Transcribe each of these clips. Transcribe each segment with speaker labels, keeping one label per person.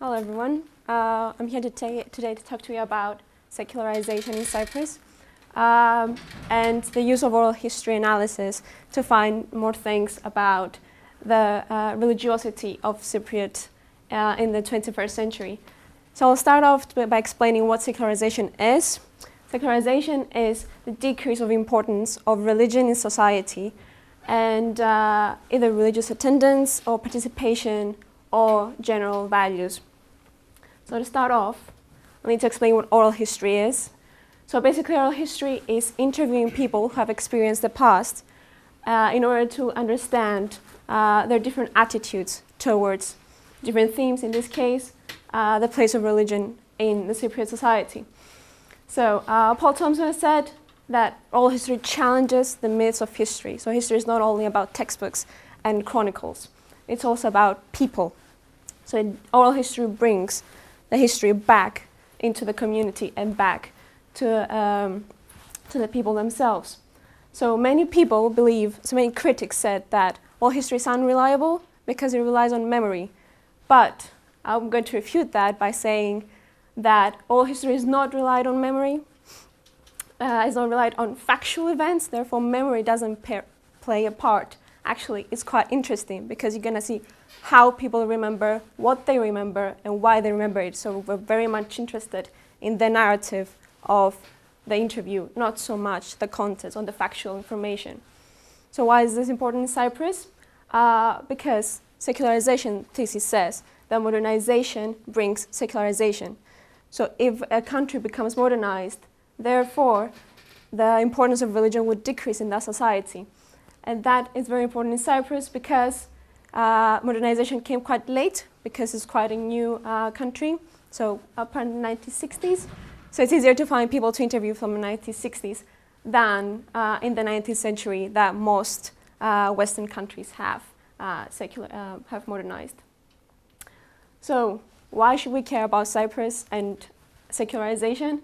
Speaker 1: Hello everyone. I'm here today to talk to you about secularization in Cyprus and the use of oral history analysis to find more things about the religiosity of Cypriot in the 21st century. So I'll start off by explaining what secularization is. Secularization is the decrease of importance of religion in society and either religious attendance or participation or general values. So to start off, I need to explain what oral history is. So basically oral history is interviewing people who have experienced the past in order to understand their different attitudes towards different themes, in this case, the place of religion in the Cypriot society. So Paul Thompson has said that oral history challenges the myths of history. So history is not only about textbooks and chronicles, it's also about people. So oral history brings the history back into the community and back to the people themselves. So many people believe, so many critics said that oral history is unreliable because it relies on memory. But I'm going to refute that by saying that oral history is not relied on memory, is not relied on factual events, therefore memory doesn't play a part. Actually, it's quite interesting because you're going to see how people remember, what they remember, and why they remember it. So we're very much interested in the narrative of the interview, not so much the content or the factual information. So why is this important in Cyprus? Because secularization thesis says that modernization brings secularization. So if a country becomes modernized, therefore the importance of religion would decrease in that society. And that is very important in Cyprus because modernization came quite late because it's quite a new country, so up in the 1960s. So it's easier to find people to interview from the 1960s than in the 19th century that most Western countries have modernized. So why should we care about Cyprus and secularization?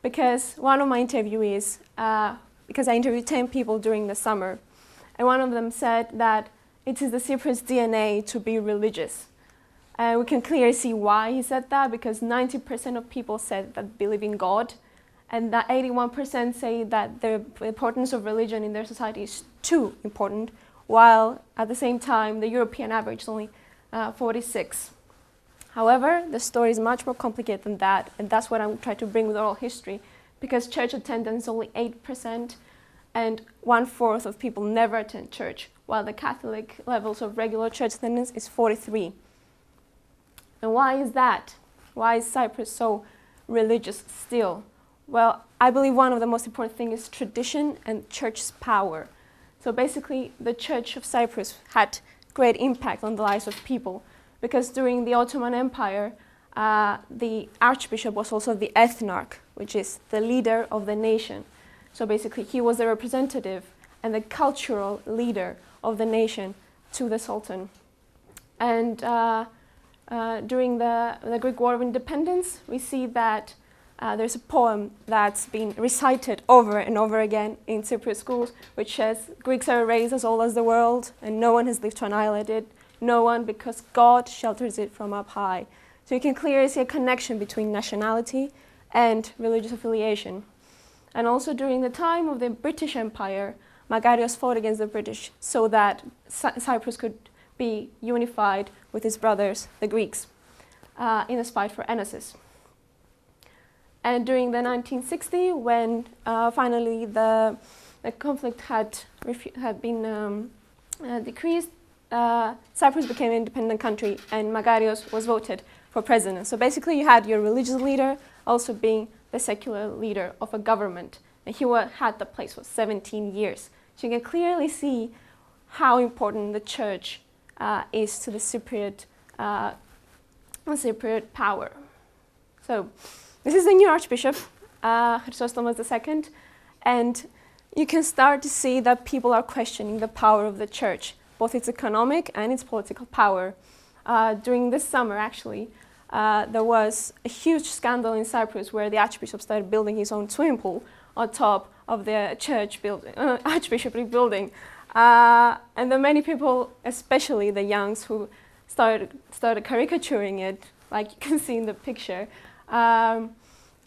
Speaker 1: Because one of my interviewees, because I interviewed 10 people during the summer, and one of them said that it is the Cypriots' DNA to be religious. We can clearly see why he said that, because 90% of people said that believe in God, and that 81% say that the importance of religion in their society is too important, while at the same time the European average is only 46. However, the story is much more complicated than that, and that's what I'm trying to bring with oral history, because church attendance is only 8%, and 1/4 of people never attend church, while the Catholic levels of regular church attendance is 43. And why is that? Why is Cyprus so religious still? Well, I believe one of the most important things is tradition and church's power. So basically, the Church of Cyprus had great impact on the lives of people, because during the Ottoman Empire, the Archbishop was also the ethnarch, which is the leader of the nation. So basically, he was the representative and the cultural leader of the nation to the Sultan. And during the Greek War of Independence, we see that there's a poem that's been recited over and over again in Cypriot schools, which says, "Greeks are a race as old as the world, and no one has lived to annihilate it. No one, because God shelters it from up high." So you can clearly see a connection between nationality and religious affiliation. And also during the time of the British Empire, Magarios fought against the British so that Cyprus could be unified with his brothers, the Greeks, in this fight for Enosis. And during the 1960s, when finally the conflict had been decreased, Cyprus became an independent country, and Magarios was voted for president. So basically you had your religious leader also being the secular leader of a government, and he had the place for 17 years. So you can clearly see how important the church is to the Cypriot power. So this is the new Archbishop, Chrysostomos II, and you can start to see that people are questioning the power of the church, both its economic and its political power. During this summer, actually, there was a huge scandal in Cyprus where the Archbishop started building his own swimming pool on top of the church building, archbishopric building. And then many people, especially the youngs, who started caricaturing it, like you can see in the picture.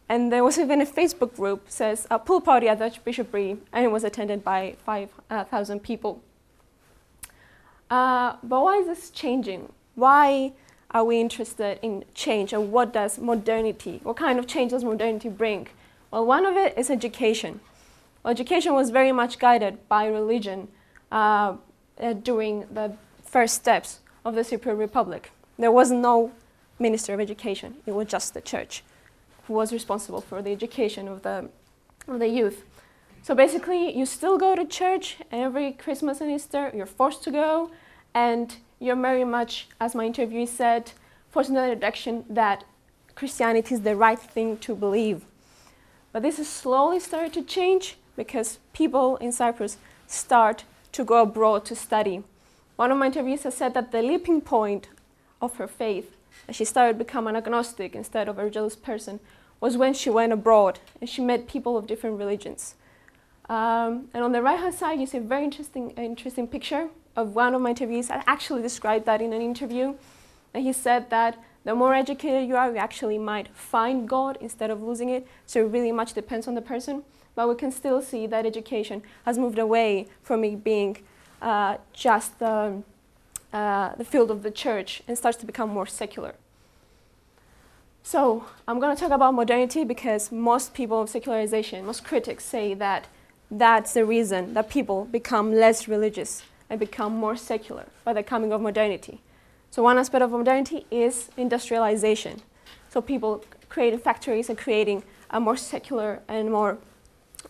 Speaker 1: And there was even a Facebook group says a pool party at the Archbishopry, and it was attended by 5,000 people. But why is this changing? Why are we interested in change, and what does modernity, what kind of change does modernity bring? Well, one of it is education. Well, education was very much guided by religion during the first steps of the Cypriot Republic. There was no minister of education, it was just the church who was responsible for the education of the youth. So basically, you still go to church every Christmas and Easter, you're forced to go, and you're very much, as my interviewee said, forced into the direction that Christianity is the right thing to believe. But this has slowly started to change because people in Cyprus start to go abroad to study. One of my interviewees has said that the leaping point of her faith, that she started to become an agnostic instead of a religious person, was when she went abroad and she met people of different religions. And on the right-hand side, you see a very interesting picture of one of my interviewees. I actually described that in an interview. And he said that the more educated you are, you actually might find God instead of losing it. So it really much depends on the person. But we can still see that education has moved away from it being just the field of the church and starts to become more secular. So I'm going to talk about modernity because most people of secularization, most critics say that that's the reason that people become less religious and become more secular by the coming of modernity. So one aspect of modernity is industrialization. So people creating factories and creating a more secular and more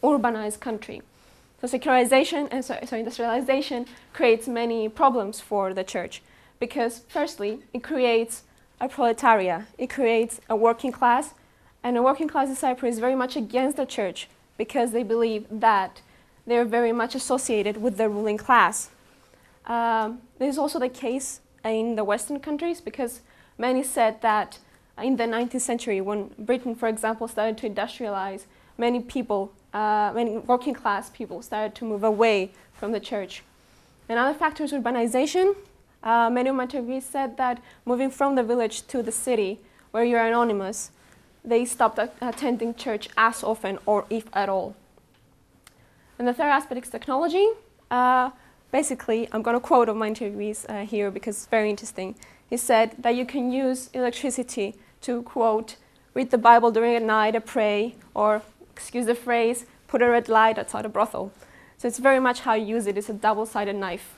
Speaker 1: urbanized country. So secularization and industrialization creates many problems for the church because firstly, it creates a proletariat, it creates a working class, and a working class in Cyprus is very much against the church because they believe that they're very much associated with the ruling class. This is also the case in the Western countries because many said that in the 19th century when Britain, for example, started to industrialize, many people, many working class people started to move away from the church. Another factor is urbanization. Many of my interviewees said that moving from the village to the city where you're anonymous, they stopped attending church as often or if at all. And the third aspect is technology. Basically, I'm going to quote of my interviewees here because it's very interesting. He said that you can use electricity to, quote, read the Bible during the night, to pray, or, excuse the phrase, put a red light outside a brothel. So it's very much how you use it. It's a double-sided knife.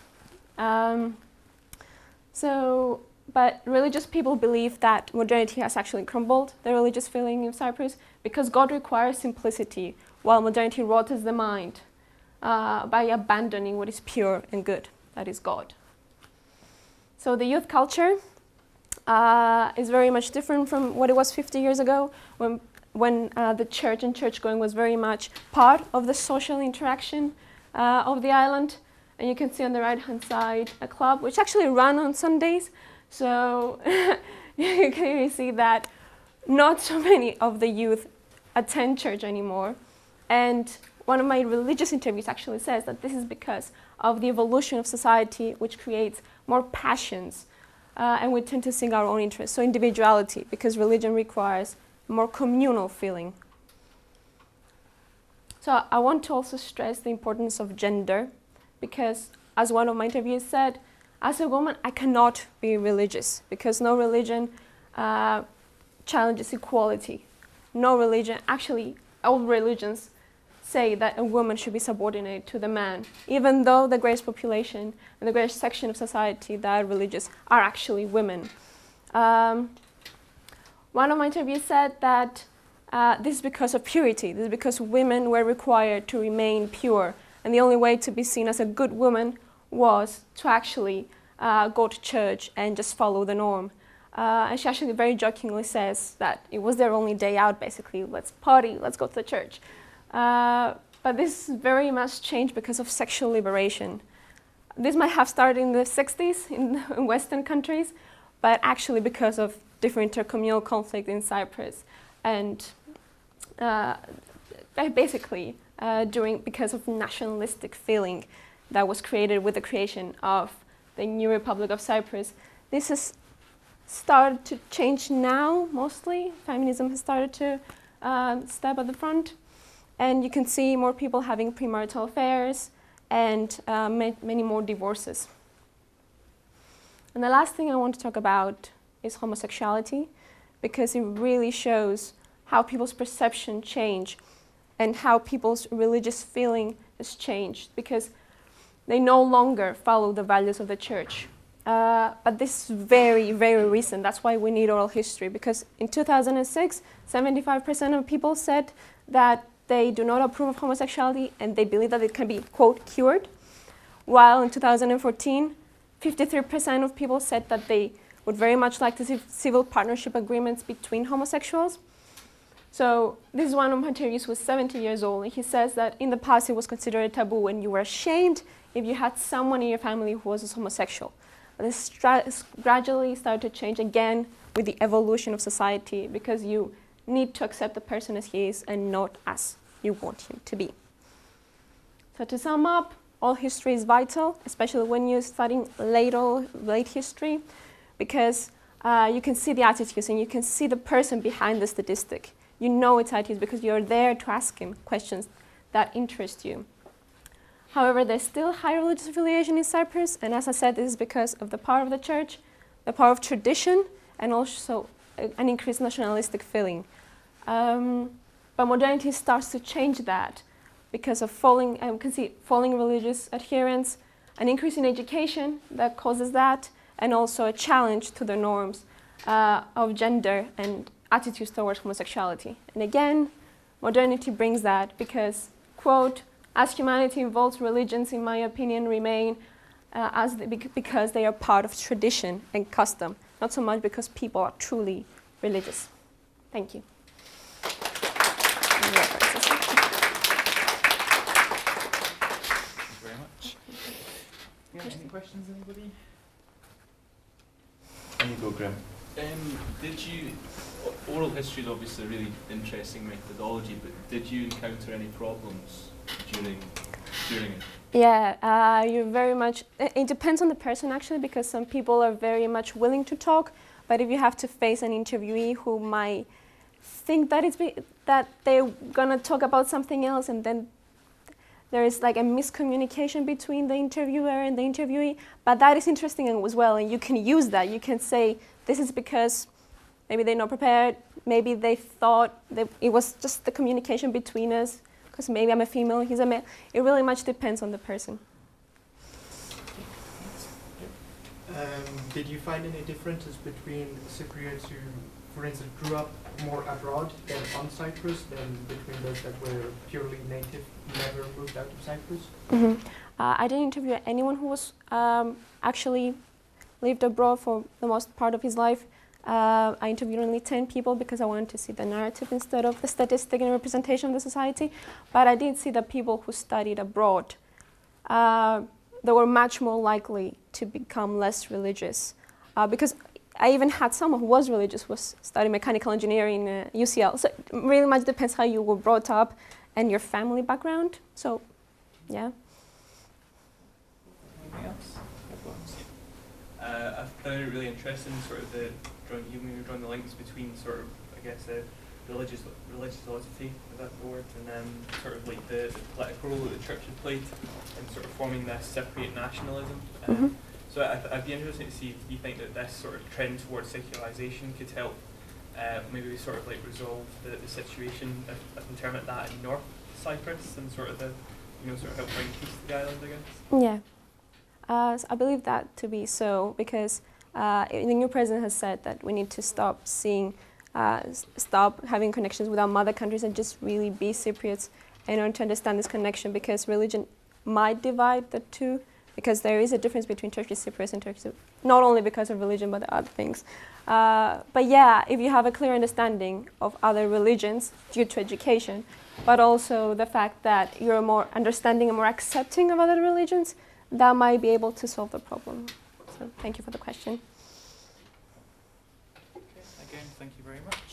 Speaker 1: But religious people believe that modernity has actually crumbled the religious feeling in Cyprus because God requires simplicity, while modernity rottens the mind by abandoning what is pure and good, that is God. So the youth culture is very much different from what it was 50 years ago when the church and church-going was very much part of the social interaction of the island. And you can see on the right-hand side a club which actually run on Sundays. So you can really see that not so many of the youth attend church anymore. And one of my religious interviews actually says that this is because of the evolution of society, which creates more passions. And we tend to seek our own interests. So individuality, because religion requires more communal feeling. So I want to also stress the importance of gender, because as one of my interviews said, as a woman, I cannot be religious because no religion challenges equality. No religion, actually, all religions say that a woman should be subordinate to the man, even though the greatest population and the greatest section of society that are religious are actually women. One of my interviews said that this is because of purity. This is because women were required to remain pure. And the only way to be seen as a good woman was to actually go to church and just follow the norm. And she actually very jokingly says that it was their only day out, basically. Let's party, let's go to the church. But this very much changed because of sexual liberation. This might have started in the 60s in Western countries, but actually because of different intercommunal conflict in Cyprus. And basically, because of nationalistic feeling that was created with the creation of the new Republic of Cyprus. This has started to change now, mostly. Feminism has started to step at the front. And you can see more people having premarital affairs and many more divorces. And the last thing I want to talk about is homosexuality, because it really shows how people's perception change and how people's religious feeling has changed, because they no longer follow the values of the church. But this is very, very recent. That's why we need oral history, because in 2006, 75% of people said that they do not approve of homosexuality and they believe that it can be, quote, cured. While in 2014, 53% of people said that they would very much like to see civil partnership agreements between homosexuals. So this is one of my interviews who was 70 years old, and he says that in the past it was considered a taboo and you were ashamed if you had someone in your family who was homosexual. But this gradually started to change again with the evolution of society, because you need to accept the person as he is and not as you want him to be. So to sum up, all history is vital, especially when you're studying late history, because you can see the attitudes and you can see the person behind the statistic. You know its attitudes because you're there to ask him questions that interest you. However, there's still high religious affiliation in Cyprus, and as I said, this is because of the power of the church, the power of tradition, and also an increased nationalistic feeling. But modernity starts to change that because of falling religious adherence, an increase in education that causes that, and also a challenge to the norms of gender and attitudes towards homosexuality. And again, modernity brings that because, quote, as humanity evolves, religions, in my opinion, remain because they are part of tradition and custom, not so much because people are truly religious. Thank you.
Speaker 2: Thank you very much. Yeah, any questions, anybody? There you go, Graham. Oral history is obviously a really interesting methodology, but did you encounter any problems during it?
Speaker 1: Yeah, you're very much, it depends on the person actually, because some people are very much willing to talk, but if you have to face an interviewee who might think that they're gonna talk about something else, and then there is like a miscommunication between the interviewer and the interviewee, but that is interesting as well, and you can use that. You can say, this is because maybe they're not prepared, maybe they thought that it was just the communication between us, because maybe I'm a female, he's a male. It really much depends on the person.
Speaker 3: Did you find any differences between Cypriots who, for instance, grew up more abroad than on Cyprus than between those that were purely native, never moved out of Cyprus?
Speaker 1: Mm-hmm. I didn't interview anyone who was actually lived abroad for the most part of his life. I interviewed only 10 people because I wanted to see the narrative instead of the statistic and representation of the society. But I did see that people who studied abroad, they were much more likely to become less religious. Because I even had someone who was religious, was studying mechanical engineering in UCL. So it really much depends how you were brought up and your family background. So, yeah.
Speaker 2: Anything else?
Speaker 4: I found it really interesting, sort of drawing the links between sort of, I guess, religiosity, is that the word, and then sort of like the political role that the church had played in sort of forming this Cypriot nationalism. So I'd be interested to see if you think that this sort of trend towards secularization could help maybe sort of like resolve the situation, if we term it that, in North Cyprus, and sort of sort of help bring peace to the island, I guess.
Speaker 1: Yeah. So I believe that to be so, because the new president has said that we need to stop having connections with our mother countries and just really be Cypriots in order to understand this connection, because religion might divide the two, because there is a difference between Turkish Cypriots and Turkish, not only because of religion but other things. But yeah, if you have a clear understanding of other religions due to education, but also the fact that you're more understanding and more accepting of other religions, that might be able to solve the problem. So thank you for the question.
Speaker 2: Okay, again, thank you very much.